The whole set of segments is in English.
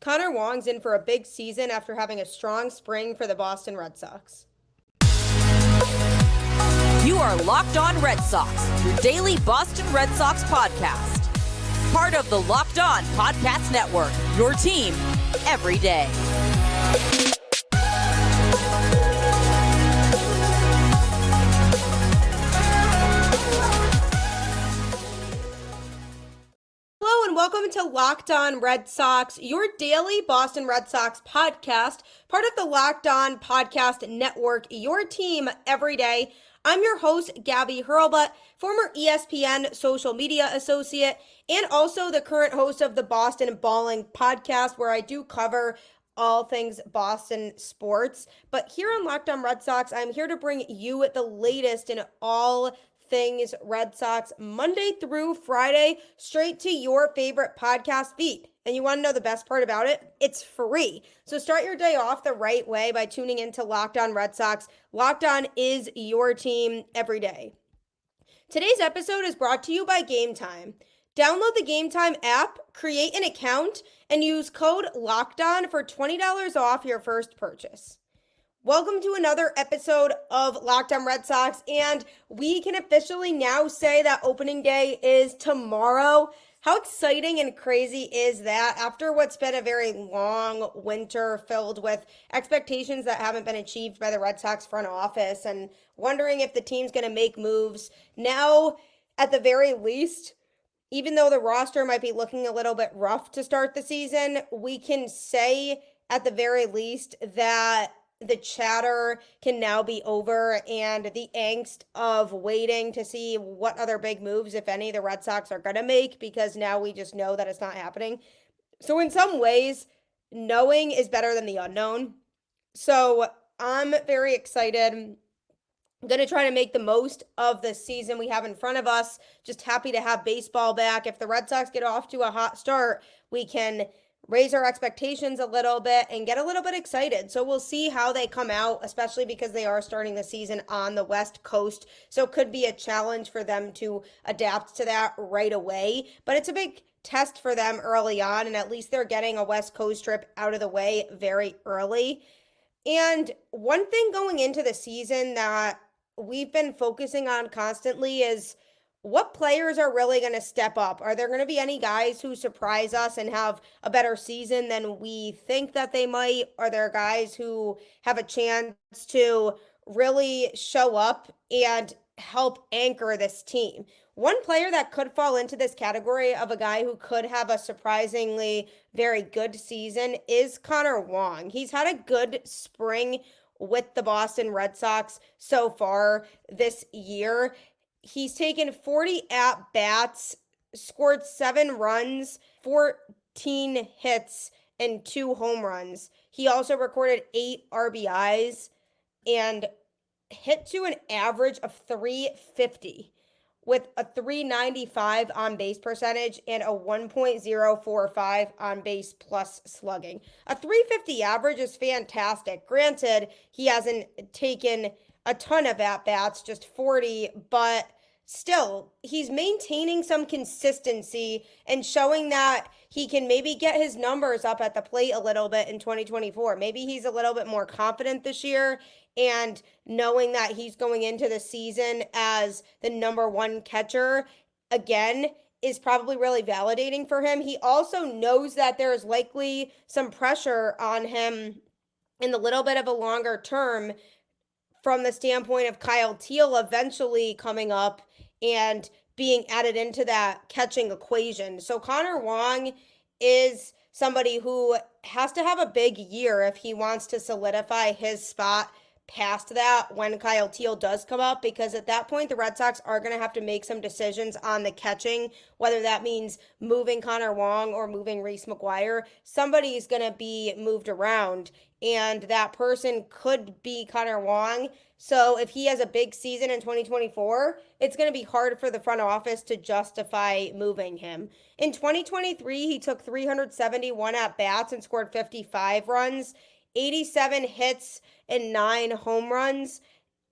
Connor Wong's in for a big season after having a strong spring for the Boston Red Sox. You are Locked On Red Sox, your daily Boston Red Sox podcast. Part of the Locked On Podcast Network, your team every day. Hello and welcome to Locked On Red Sox, your daily Boston Red Sox podcast, part of the Locked On Podcast Network, your team every day. I'm your host, Gabby, former ESPN social media associate, and also the current host of the Boston Balling podcast, where I do cover all things Boston sports. But here on Locked On Red Sox, I'm here to bring you the latest in all things Red Sox, Monday through Friday, straight to your favorite podcast feed. And you want to know the best part about it? It's free. So start your day off the right way by tuning into Locked On Red Sox. Locked On is your team every day. Today's episode is brought to you by Gametime. Download the Gametime app, create an account, and use code LOCKEDON for $20 off your first purchase. Welcome to another episode of Locked On Red Sox, and we can officially now say that opening day is tomorrow. How exciting and crazy is that after what's been a very long winter filled with expectations that haven't been achieved by the Red Sox front office and wondering if the team's going to make moves? Now, at the very least, even though the roster might be looking a little bit rough to start the season, we can say at the very least that the chatter can now be over and the angst of waiting to see what other big moves, if any, the Red Sox are going to make, because now we just know that it's not happening. So in some ways, knowing is better than the unknown. So I'm very excited. I'm going to try to make the most of the season we have in front of us. Just happy to have baseball back. If the Red Sox get off to a hot start, we can raise our expectations a little bit and get a little bit excited. So we'll see how they come out, especially because they are starting the season on the West Coast. So it could be a challenge for them to adapt to that right away. But it's a big test for them early on, and at least they're getting a West Coast trip out of the way very early. And one thing going into the season that we've been focusing on constantly is what players are really going to step up? Are there going to be any guys who surprise us and have a better season than we think that they might? Are there guys who have a chance to really show up and help anchor this team? One player that could fall into this category of a guy who could have a surprisingly very good season is Connor Wong. He's had a good spring with the Boston Red Sox so far this year. He's taken 40 at-bats, scored 7 runs, 14 hits, and 2 home runs. He also recorded 8 RBIs and hit to an average of .350 with a .395 on-base percentage and a 1.045 on-base plus slugging. A .350 average is fantastic. Granted, he hasn't taken a ton of at-bats, just 40, but still, he's maintaining some consistency and showing that he can maybe get his numbers up at the plate a little bit in 2024. Maybe he's a little bit more confident this year, and knowing that he's going into the season as the number 1 catcher, again, is probably really validating for him. He also knows that there's likely some pressure on him in the little bit of a longer term from the standpoint of Kyle Teel eventually coming up and being added into that catching equation. So Connor Wong is somebody who has to have a big year if he wants to solidify his spot past that when Kyle Teel does come up, because at that point the Red Sox are going to have to make some decisions on the catching, whether that means moving Connor Wong or moving Reese McGuire. Somebody's going to be moved around, and that person could be Connor Wong. So if he has a big season in 2024, it's going to be hard for the front office to justify moving him. In 2023, he took 371 at-bats and scored 55 runs, 87 hits, and 9 home runs,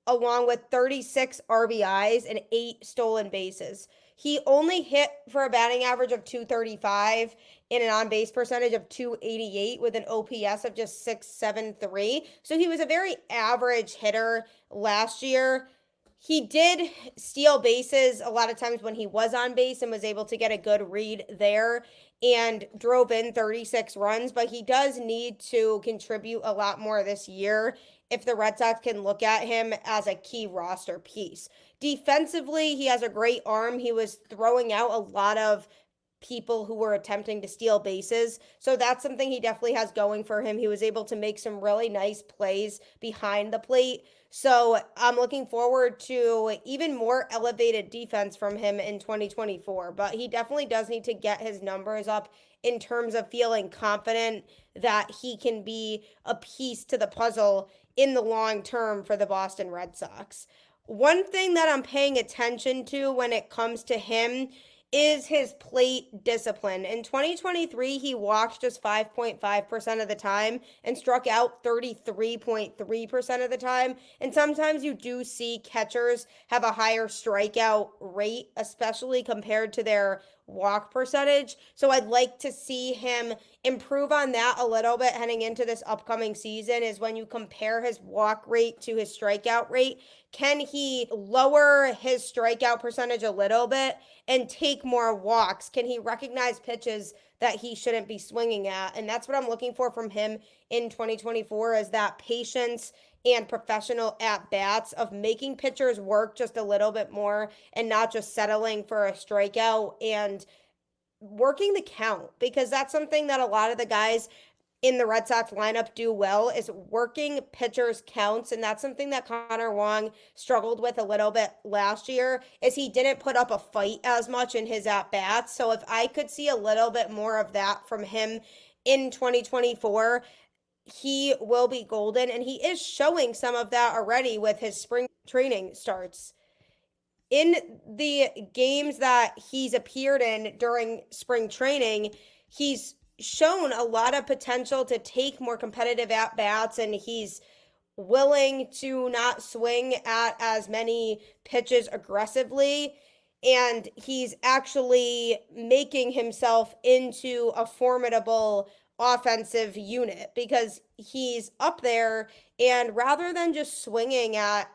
along with 36 RBIs and 8 stolen bases. He only hit for a batting average of 235 and an on-base percentage of 288 with an OPS of just 673. So he was a very average hitter last year. He did steal bases a lot of times when he was on base and was able to get a good read there and drove in 36 runs, but he does need to contribute a lot more this year if the Red Sox can look at him as a key roster piece. Defensively, he has a great arm. He was throwing out a lot of people who were attempting to steal bases. So that's something he definitely has going for him. He was able to make some really nice plays behind the plate. So I'm looking forward to even more elevated defense from him in 2024. But he definitely does need to get his numbers up in terms of feeling confident that he can be a piece to the puzzle in the long term for the Boston Red Sox. One thing that I'm paying attention to when it comes to him is his plate discipline. In 2023, he walked just 5.5% of the time and struck out 33.3% of the time. And sometimes you do see catchers have a higher strikeout rate, especially compared to their walk percentage. So I'd like to see him improve on that a little bit heading into this upcoming season, is when you compare his walk rate to his strikeout rate. Can he lower his strikeout percentage a little bit and take more walks? Can he recognize pitches that he shouldn't be swinging at? And that's what I'm looking for from him in 2024, is that patience and professional at-bats of making pitchers work just a little bit more and not just settling for a strikeout and working the count, because that's something that a lot of the guys in the Red Sox lineup do well, is working pitchers' counts. And that's something that Connor Wong struggled with a little bit last year, is he didn't put up a fight as much in his at-bats. So if I could see a little bit more of that from him in 2024, he will be golden. And he is showing some of that already with his spring training starts. In the games that he's appeared in during spring training, he's shown a lot of potential to take more competitive at-bats, and he's willing to not swing at as many pitches aggressively, and he's actually making himself into a formidable offensive unit because he's up there, and rather than just swinging at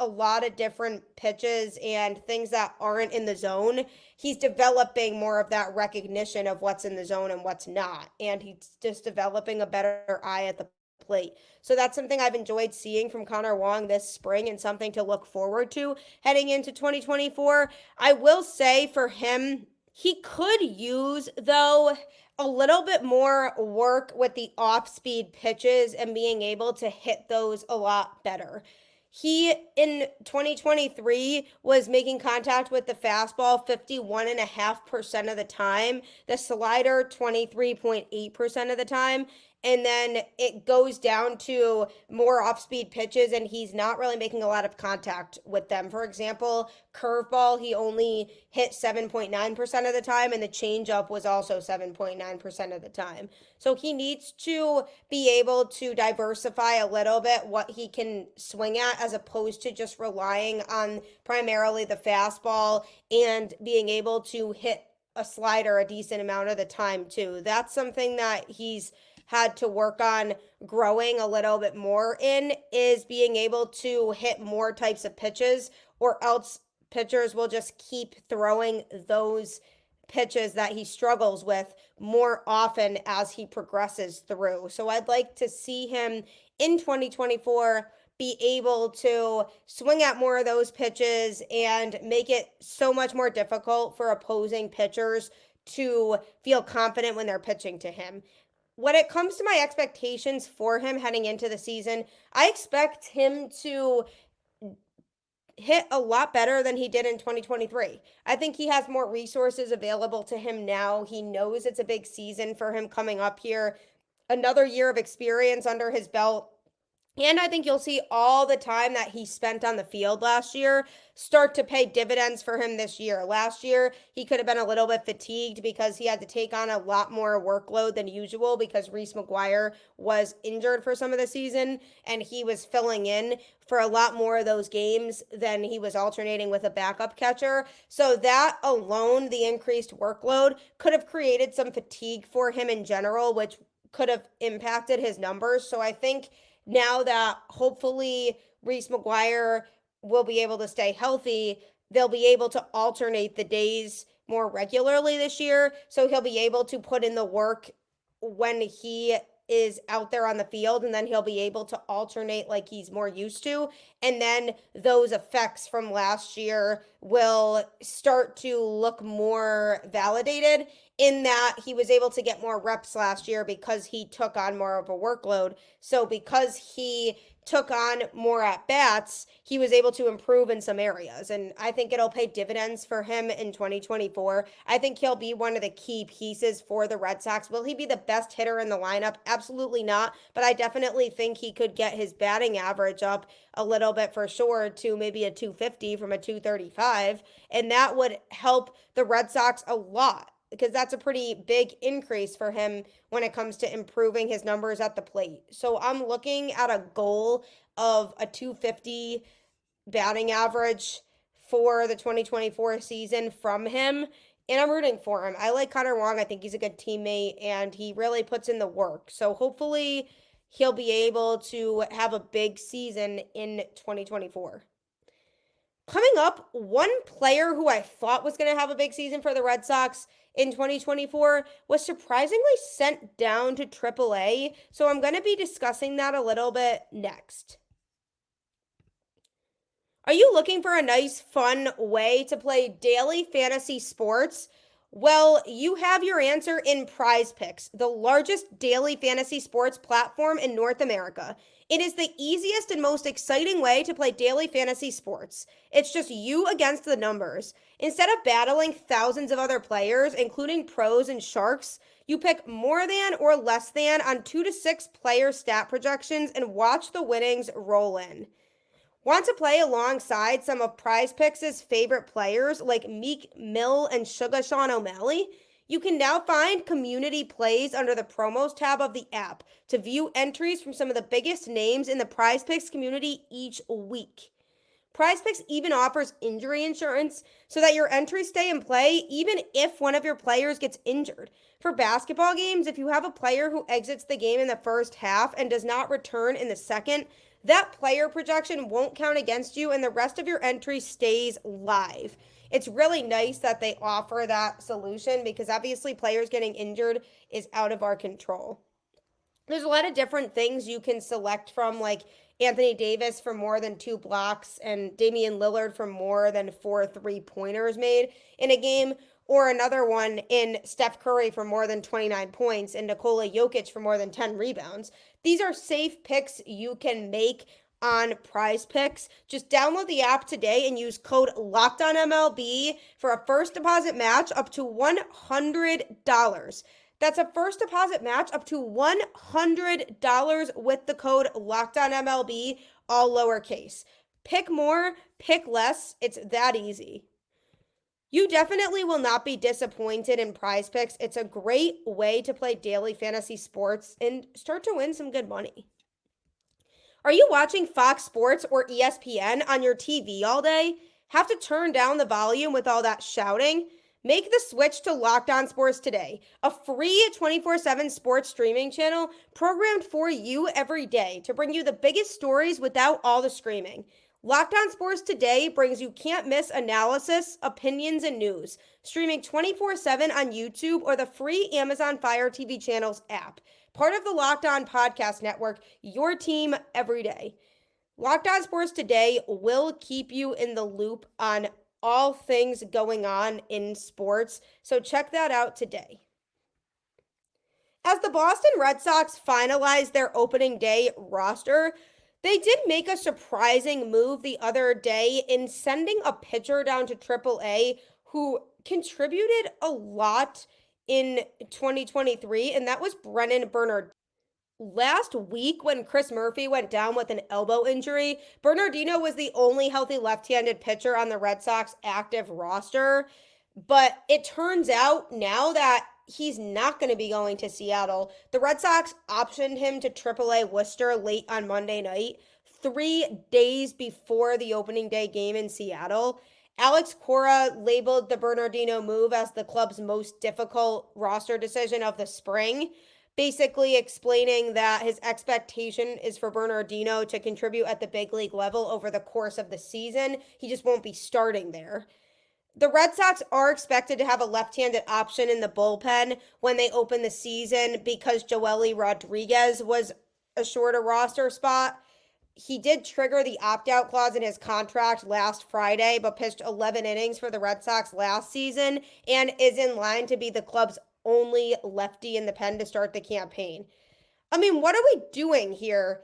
a lot of different pitches and things that aren't in the zone, he's developing more of that recognition of what's in the zone and what's not. And he's just developing a better eye at the plate. So that's something I've enjoyed seeing from Connor Wong this spring and something to look forward to heading into 2024. I will say for him, he could use, though, a little bit more work with the off-speed pitches and being able to hit those a lot better. He, in 2023, was making contact with the fastball 51.5% of the time, the slider 23.8% of the time, and then it goes down to more off-speed pitches, and he's not really making a lot of contact with them. For example, curveball, he only hit 7.9% of the time, and the changeup was also 7.9% of the time. So he needs to be able to diversify a little bit what he can swing at, as opposed to just relying on primarily the fastball and being able to hit a slider a decent amount of the time too. That's something that he's had to work on growing a little bit more in, is being able to hit more types of pitches, or else pitchers will just keep throwing those pitches that he struggles with more often as he progresses through. So I'd like to see him in 2024 be able to swing at more of those pitches and make it so much more difficult for opposing pitchers to feel confident when they're pitching to him. When it comes to my expectations for him heading into the season, I expect him to hit a lot better than he did in 2023. I think he has more resources available to him now. He knows it's a big season for him coming up here. Another year of experience under his belt. And I think you'll see all the time that he spent on the field last year start to pay dividends for him this year. Last year, he could have been a little bit fatigued because he had to take on a lot more workload than usual because Reese McGuire was injured for some of the season and he was filling in for a lot more of those games than he was alternating with a backup catcher. So that alone, the increased workload, could have created some fatigue for him in general, which could have impacted his numbers. So I think now that hopefully Reese McGuire will be able to stay healthy, they'll be able to alternate the days more regularly this year. So he'll be able to put in the work when he is out there on the field, and then he'll be able to alternate like he's more used to. And then those effects from last year will start to look more validated in that he was able to get more reps last year because he took on more of a workload. So because he took on more at bats, he was able to improve in some areas. And I think it'll pay dividends for him in 2024. I think he'll be one of the key pieces for the Red Sox. Will he be the best hitter in the lineup? Absolutely not. But I definitely think he could get his batting average up a little bit for sure to maybe a 250 from a 235. And that would help the Red Sox a lot, because that's a pretty big increase for him when it comes to improving his numbers at the plate. So I'm looking at a goal of a 250 batting average for the 2024 season from him, and I'm rooting for him. I like Connor Wong. I think he's a good teammate, and he really puts in the work. So hopefully he'll be able to have a big season in 2024. Coming up, one player who I thought was going to have a big season for the Red Sox in 2024 was surprisingly sent down to AAA. So I'm going to be discussing that a little bit next. Are you looking for a nice, fun way to play daily fantasy sports? Well, you have your answer in PrizePicks, the largest daily fantasy sports platform in North America. It is the easiest and most exciting way to play daily fantasy sports. It's just you against the numbers. Instead of battling thousands of other players, including pros and sharks, you pick more than or less than on 2 to 6 player stat projections and watch the winnings roll in. Want to play alongside some of PrizePicks' favorite players like Meek Mill and Sugar Sean O'Malley? You can now find community plays under the promos tab of the app to view entries from some of the biggest names in the PrizePicks community each week. PrizePicks even offers injury insurance so that your entries stay in play even if one of your players gets injured. For basketball games, if you have a player who exits the game in the first half and does not return in the second, that player projection won't count against you and the rest of your entry stays live. It's really nice that they offer that solution because obviously players getting injured is out of our control. There's a lot of different things you can select from, like Anthony Davis for more than 2 blocks and Damian Lillard for more than 4 3-pointers made in a game, or another one in Steph Curry for more than 29 points and Nikola Jokic for more than 10 rebounds. These are safe picks you can make on PrizePicks. Just download the app today and use code LOCKEDONMLB for a first deposit match up to $100. That's a first deposit match up to $100 with the code LOCKEDONMLB, all lowercase. Pick more, pick less. It's that easy. You definitely will not be disappointed in PrizePicks. It's a great way to play daily fantasy sports and start to win some good money. Are you watching Fox Sports or ESPN on your TV all day? Have to turn down the volume with all that shouting? Make the switch to Locked On Sports today, a free 24/7 sports streaming channel programmed for you every day to bring you the biggest stories without all the screaming. Locked On Sports Today brings you can't-miss analysis, opinions, and news, streaming 24/7 on YouTube or the free Amazon Fire TV channels app. Part of the Locked On Podcast Network, your team every day. Locked On Sports Today will keep you in the loop on all things going on in sports, so check that out today. As the Boston Red Sox finalized their opening day roster, they did make a surprising move the other day in sending a pitcher down to AAA who contributed a lot in 2023, and that was Brennan Bernardino. last week when Chris Murphy went down with an elbow injury, Bernardino was the only healthy left-handed pitcher on the Red Sox active roster. But it turns out now that he's not going to be going to Seattle. The Red Sox optioned him to AAA Worcester late on Monday night, 3 days before the opening day game in Seattle. Alex Cora labeled the Bernardino move as the club's most difficult roster decision of the spring, basically explaining that his expectation is for Bernardino to contribute at the big league level over the course of the season. He just won't be starting there. The Red Sox are expected to have a left-handed option in the bullpen when they open the season because Joely Rodriguez was assured a roster spot. He did trigger the opt-out clause in his contract last Friday, but pitched 11 innings for the Red Sox last season and is in line to be the club's only lefty in the pen to start the campaign. I mean, what are we doing here?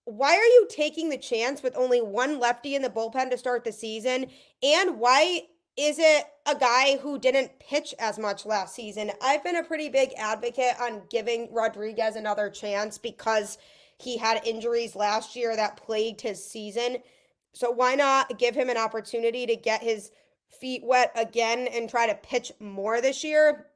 Why are you taking the chance with only one lefty in the bullpen to start the season? And why is it a guy who didn't pitch as much last season? I've been a pretty big advocate on giving Rodriguez another chance because he had injuries last year that plagued his season. So why not give him an opportunity to get his feet wet again and try to pitch more this year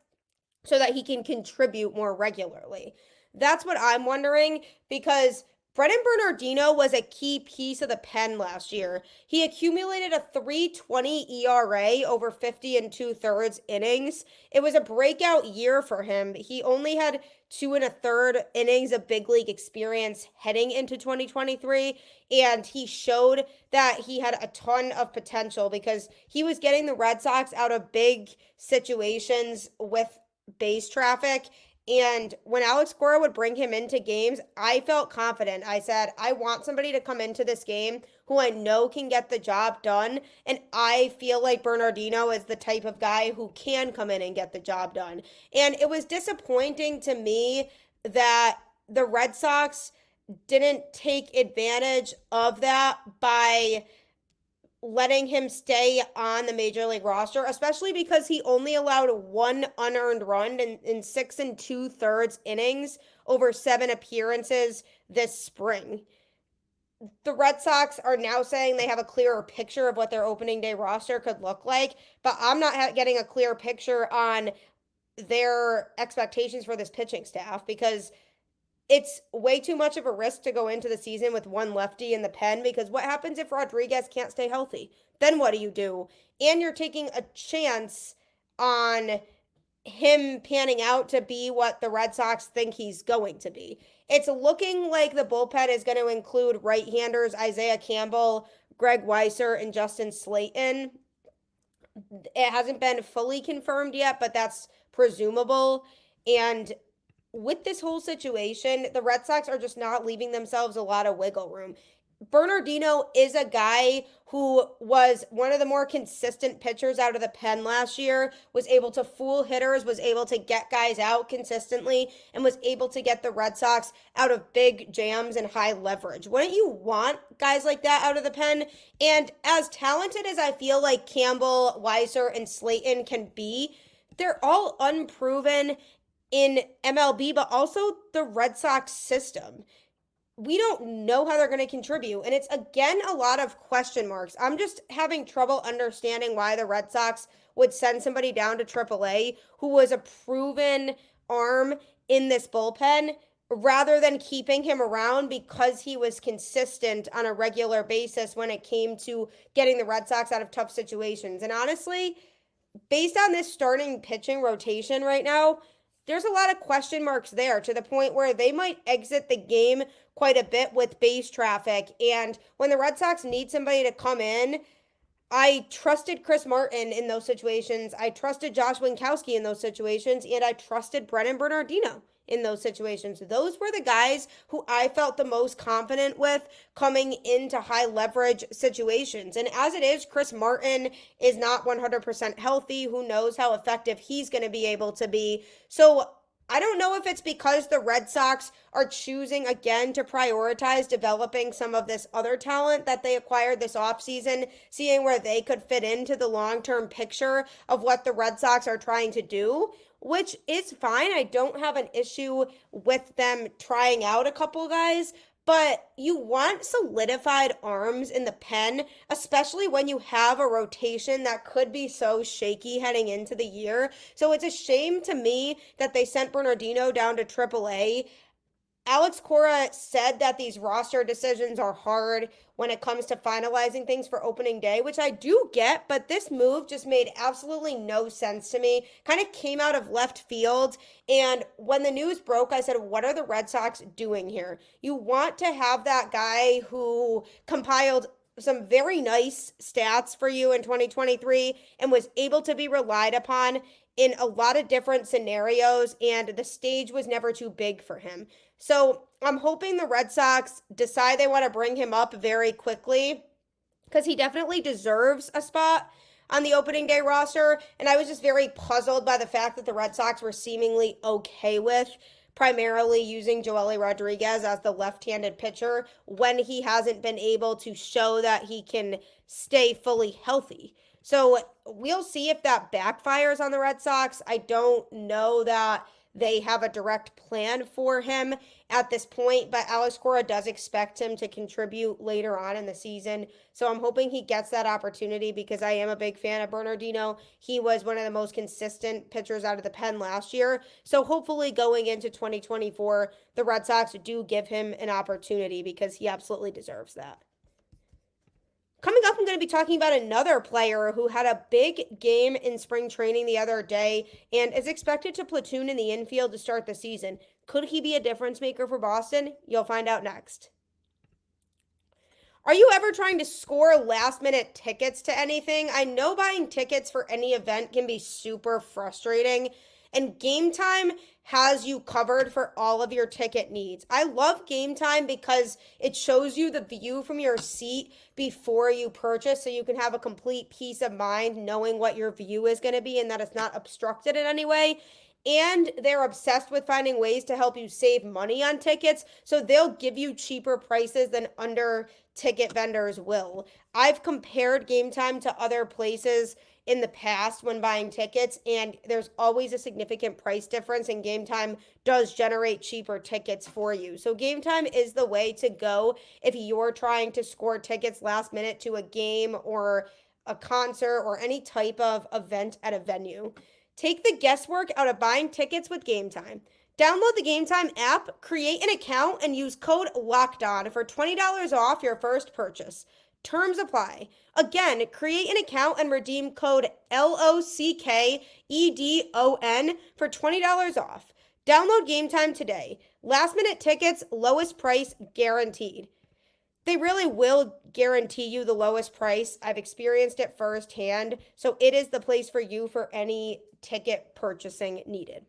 so that he can contribute more regularly? That's what I'm wondering, because Brennan Bernardino was a key piece of the pen last year. He accumulated a 3.20 ERA over 50 2/3 innings. It was a breakout year for him. He only had 2 1/3 innings of big league experience heading into 2023, and he showed that he had a ton of potential because he was getting the Red Sox out of big situations with base traffic. And when Alex Cora would bring him into games, I felt confident. I said, I want somebody to come into this game who I know can get the job done. And I feel like Bernardino is the type of guy who can come in and get the job done. And it was disappointing to me that the Red Sox didn't take advantage of that by letting him stay on the major league roster, especially because he only allowed one unearned run in 6 2/3 innings over 7 appearances this spring. The Red Sox are now saying they have a clearer picture of what their opening day roster could look like, but I'm not getting a clear picture on their expectations for this pitching staff because it's way too much of a risk to go into the season with one lefty in the pen, because what happens if Rodriguez can't stay healthy? Then what do you do? And you're taking a chance on him panning out to be what the Red Sox think he's going to be. It's looking like the bullpen is going to include right-handers Isaiah Campbell, Greg Weiser, and Justin Slayton. It hasn't been fully confirmed yet, but that's presumable. And with this whole situation, the Red Sox are just not leaving themselves a lot of wiggle room. Bernardino is a guy who was one of the more consistent pitchers out of the pen last year, was able to fool hitters, was able to get guys out consistently, and was able to get the Red Sox out of big jams and high leverage. Wouldn't you want guys like that out of the pen? And as talented as I feel like Campbell, Weiser, and Slayton can be, they're all unproven in MLB, but also the Red Sox system. We don't know how they're going to contribute, and it's, again, a lot of question marks. I'm just having trouble understanding why the Red Sox would send somebody down to AAA who was a proven arm in this bullpen rather than keeping him around because he was consistent on a regular basis when it came to getting the Red Sox out of tough situations. And honestly, based on this starting pitching rotation right now, there's a lot of question marks there, to the point where they might exit the game quite a bit with base traffic. And when the Red Sox need somebody to come in, I trusted Chris Martin in those situations. I trusted Josh Winkowski in those situations. And I trusted Brennan Bernardino in those situations. Those were the guys who I felt the most confident with coming into high leverage situations. And as it is, Chris Martin is not 100% healthy. Who knows how effective he's going to be able to be. So I don't know if it's because the Red Sox are choosing again to prioritize developing some of this other talent that they acquired this offseason, seeing where they could fit into the long-term picture of what the Red Sox are trying to do, which is fine. I don't have an issue with them trying out a couple guys, but you want solidified arms in the pen, especially when you have a rotation that could be so shaky heading into the year. So it's a shame to me that they sent Bernardino down to AAA. Alex Cora said that these roster decisions are hard when it comes to finalizing things for opening day, which I do get, but this move just made absolutely no sense to me. Kind of came out of left field. And when the news broke, I said, what are the Red Sox doing here? You want to have that guy who compiled some very nice stats for you in 2023 and was able to be relied upon in a lot of different scenarios, and the stage was never too big for him. So I'm hoping the Red Sox decide they want to bring him up very quickly, because he definitely deserves a spot on the opening day roster. And I was just very puzzled by the fact that the Red Sox were seemingly okay with primarily using Joely Rodriguez as the left-handed pitcher when he hasn't been able to show that he can stay fully healthy. So we'll see if that backfires on the Red Sox. I don't know that they have a direct plan for him at this point, but Alex Cora does expect him to contribute later on in the season. So I'm hoping he gets that opportunity, because I am a big fan of Bernardino. He was one of the most consistent pitchers out of the pen last year. So hopefully going into 2024, the Red Sox do give him an opportunity, because he absolutely deserves that. Coming up, I'm going to be talking about another player who had a big game in spring training the other day and is expected to platoon in the infield to start the season. Could he be a difference maker for Boston? You'll find out next. Are you ever trying to score last-minute tickets to anything? I know buying tickets for any event can be super frustrating, and Gametime has you covered for all of your ticket needs. I love Gametime because it shows you the view from your seat before you purchase, so you can have a complete peace of mind knowing what your view is going to be and that it's not obstructed in any way. And they're obsessed with finding ways to help you save money on tickets, so they'll give you cheaper prices than under ticket vendors will. I've compared Gametime to other places in the past when buying tickets, and there's always a significant price difference, and Gametime does generate cheaper tickets for you. So Gametime is the way to go if you're trying to score tickets last minute to a game or a concert or any type of event at a venue. Take the guesswork out of buying tickets with Gametime. Download the Gametime app, create an account, and use code LOCKEDON for $20 off your first purchase. Terms apply. Again, create an account and redeem code LOCKEDON for $20 off. Download Gametime today. Last minute tickets, lowest price guaranteed. They really will guarantee you the lowest price. I've experienced it firsthand, so it is the place for you for any ticket purchasing needed.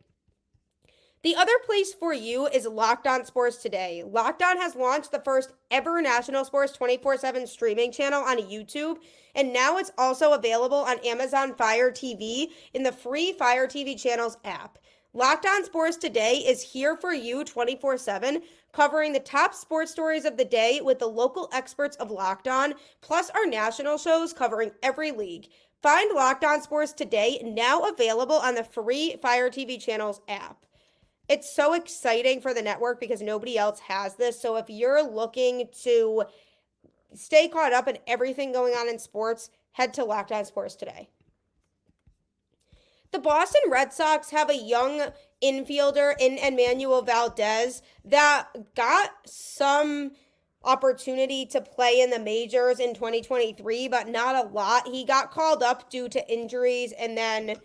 The other place for you is Locked On Sports Today. Locked On has launched the first ever national sports 24/7 streaming channel on YouTube, and now it's also available on Amazon Fire TV in the free Fire TV channels app. Locked On Sports Today is here for you 24/7, covering the top sports stories of the day with the local experts of Locked On, plus our national shows covering every league. Find Locked On Sports Today, now available on the free Fire TV channels app. It's so exciting for the network because nobody else has this. So if you're looking to stay caught up in everything going on in sports, head to Locked On Sports Today. The Boston Red Sox have a young infielder in Enmanuel Valdez that got some opportunity to play in the majors in 2023, but not a lot. He got called up due to injuries and then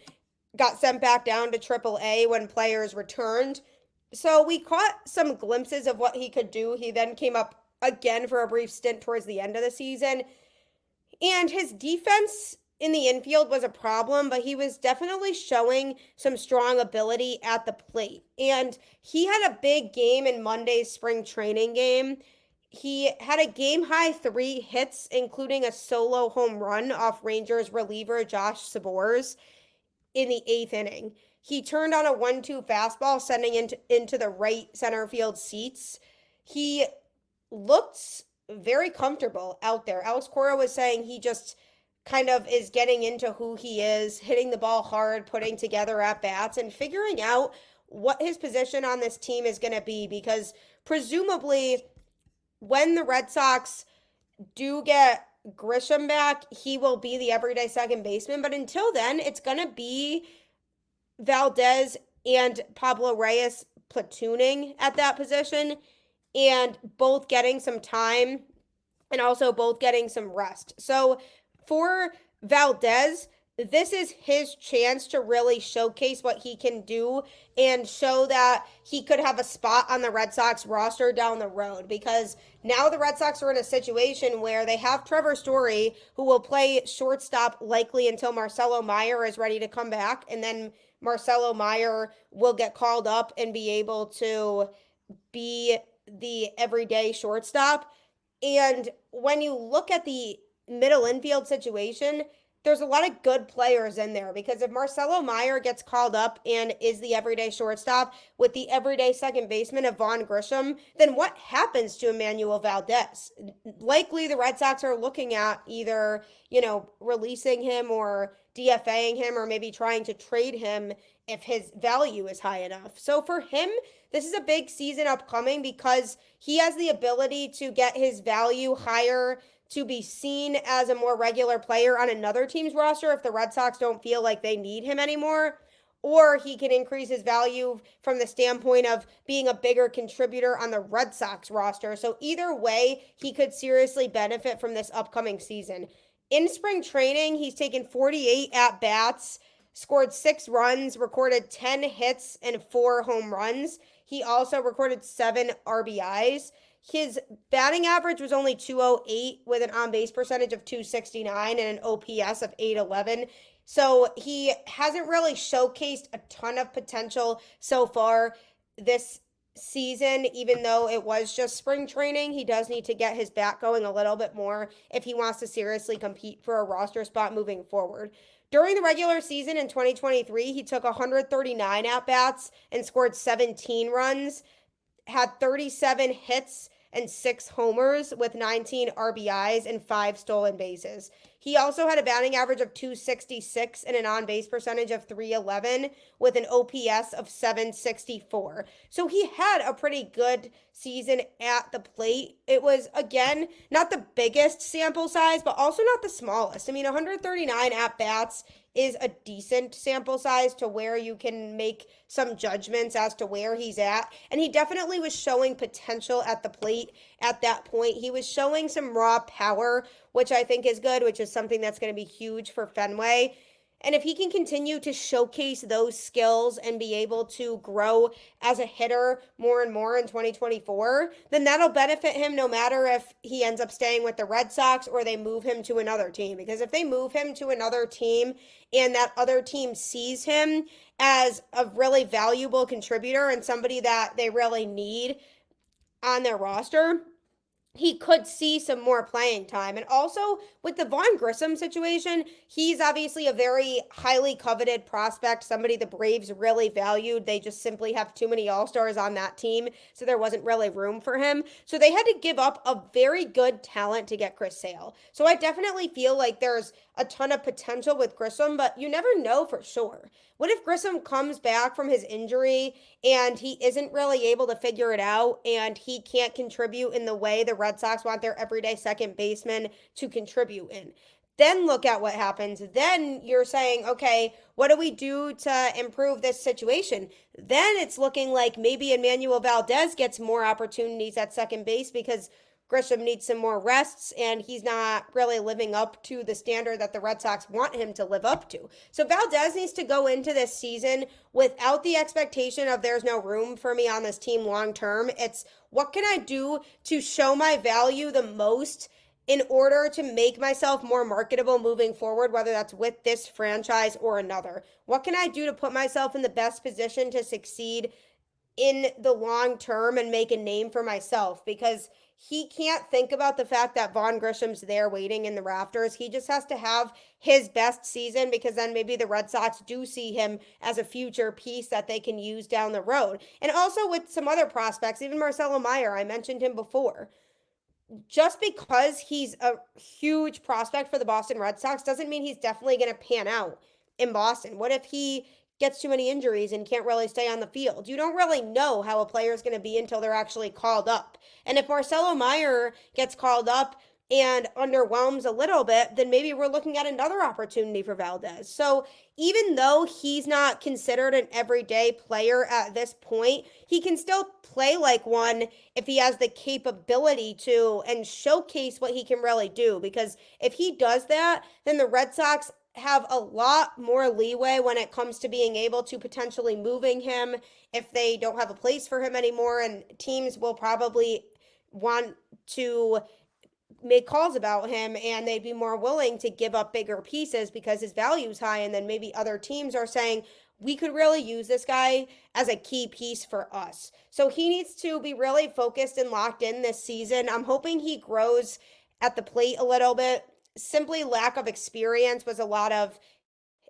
got sent back down to AAA when players returned. So we caught some glimpses of what he could do. He then came up again for a brief stint towards the end of the season. And his defense in the infield was a problem, but he was definitely showing some strong ability at the plate. And he had a big game in Monday's spring training game. He had a game-high 3 hits, including a solo home run off Rangers reliever Josh Sabors in the 8th inning. He turned on a 1-2 fastball, sending into the right center field seats. He looked very comfortable out there. Alex Cora was saying he just kind of is getting into who he is, hitting the ball hard, putting together at bats, and figuring out what his position on this team is going to be, because presumably when the Red Sox do get Grisham back, he will be the everyday second baseman. But until then, it's going to be Valdez and Pablo Reyes platooning at that position, and both getting some time and also both getting some rest. So for Valdez, this is his chance to really showcase what he can do and show that he could have a spot on the Red Sox roster down the road, because now the Red Sox are in a situation where they have Trevor Story, who will play shortstop likely until Marcelo Meyer is ready to come back, and then Marcelo Meyer will get called up and be able to be the everyday shortstop. And when you look at the middle infield situation, there's a lot of good players in there, because if Marcelo Meyer gets called up and is the everyday shortstop with the everyday second baseman of Vaughn Grisham, then what happens to Enmanuel Valdez? Likely the Red Sox are looking at either, releasing him or DFAing him, or maybe trying to trade him if his value is high enough. So for him, this is a big season upcoming, because he has the ability to get his value higher, to be seen as a more regular player on another team's roster if the Red Sox don't feel like they need him anymore, or he can increase his value from the standpoint of being a bigger contributor on the Red Sox roster. So either way, he could seriously benefit from this upcoming season. In spring training, he's taken 48 at-bats, scored 6 runs, recorded 10 hits and 4 home runs. He also recorded 7 RBIs. His batting average was only 208 with an on-base percentage of 269 and an OPS of 811. So he hasn't really showcased a ton of potential so far this season, even though it was just spring training. He does need to get his bat going a little bit more if he wants to seriously compete for a roster spot moving forward. During the regular season in 2023, he took 139 at-bats and scored 17 runs, had 37 hits and 6 homers with 19 RBIs and 5 stolen bases. He also had a batting average of 266 and an on-base percentage of 311 with an OPS of 764. So he had a pretty good season at the plate. It was, again, not the biggest sample size, but also not the smallest. 139 at-bats is a decent sample size to where you can make some judgments as to where he's at. And he definitely was showing potential at the plate at that point. He was showing some raw power, which I think is good, which is something that's going to be huge for Fenway. And if he can continue to showcase those skills and be able to grow as a hitter more and more in 2024, then that'll benefit him no matter if he ends up staying with the Red Sox or they move him to another team. Because if they move him to another team and that other team sees him as a really valuable contributor and somebody that they really need on their roster, he could see some more playing time. And also with the Vaughn Grisham situation, he's obviously a very highly coveted prospect, somebody the Braves really valued. They just simply have too many all-stars on that team, so there wasn't really room for him. So they had to give up a very good talent to get Chris Sale. So I definitely feel like there's a ton of potential with Grisham, but you never know for sure. What if Grisham comes back from his injury and he isn't really able to figure it out and he can't contribute in the way the Red Sox want their everyday second baseman to contribute in? Then look at what happens. Then you're saying, okay, what do we do to improve this situation? Then it's looking like maybe Enmanuel Valdez gets more opportunities at second base because Grisham needs some more rests, and he's not really living up to the standard that the Red Sox want him to live up to. So Valdez needs to go into this season without the expectation of there's no room for me on this team long term. It's what can I do to show my value the most in order to make myself more marketable moving forward, whether that's with this franchise or another. What can I do to put myself in the best position to succeed in the long term and make a name for myself? Because he can't think about the fact that Vaughn Grisham's there waiting in the rafters. He just has to have his best season, because then maybe the Red Sox do see him as a future piece that they can use down the road. And also with some other prospects, even Marcelo Meyer, I mentioned him before. just because he's a huge prospect for the Boston Red Sox doesn't mean he's definitely going to pan out in Boston. What if he gets too many injuries and can't really stay on the field? You don't really know how a player is going to be until they're actually called up. And if Marcelo Meyer gets called up and underwhelms a little bit, then maybe we're looking at another opportunity for Valdez. So even though he's not considered an everyday player at this point, he can still play like one if he has the capability to and showcase what he can really do. Because if he does that, then the Red Sox have a lot more leeway when it comes to being able to potentially moving him if they don't have a place for him anymore. And teams will probably want to make calls about him, and they'd be more willing to give up bigger pieces because his value is high. And then maybe other teams are saying, we could really use this guy as a key piece for us. So he needs to be really focused and locked in this season. I'm hoping he grows at the plate a little bit. Simply lack of experience was a lot of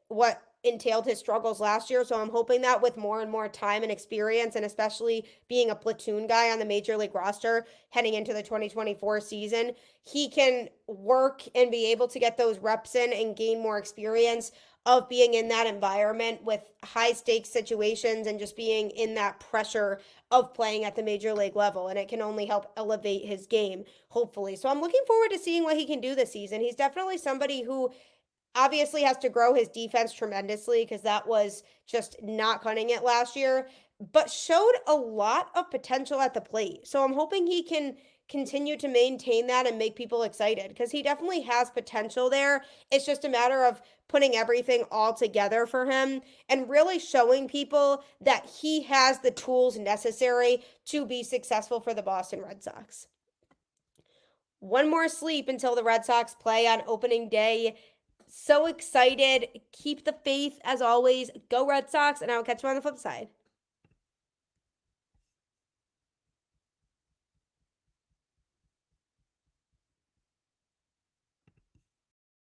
what entailed his struggles last year. So I'm hoping that with more and more time and experience, and especially being a platoon guy on the major league roster heading into the 2024 season, he can work and be able to get those reps in and gain more experience of being in that environment with high stakes situations and just being in that pressure of playing at the major league level. And it can only help elevate his game, hopefully. So I'm looking forward to seeing what he can do this season. He's definitely somebody who obviously has to grow his defense tremendously because that was just not cutting it last year, but showed a lot of potential at the plate. So I'm hoping he can continue to maintain that and make people excited because he definitely has potential there. It's just a matter of putting everything all together for him and really showing people that he has the tools necessary to be successful for the Boston Red Sox. One more sleep until the Red Sox play on opening day. So excited. Keep the faith as always. Go Red Sox, and I'll catch you on the flip side.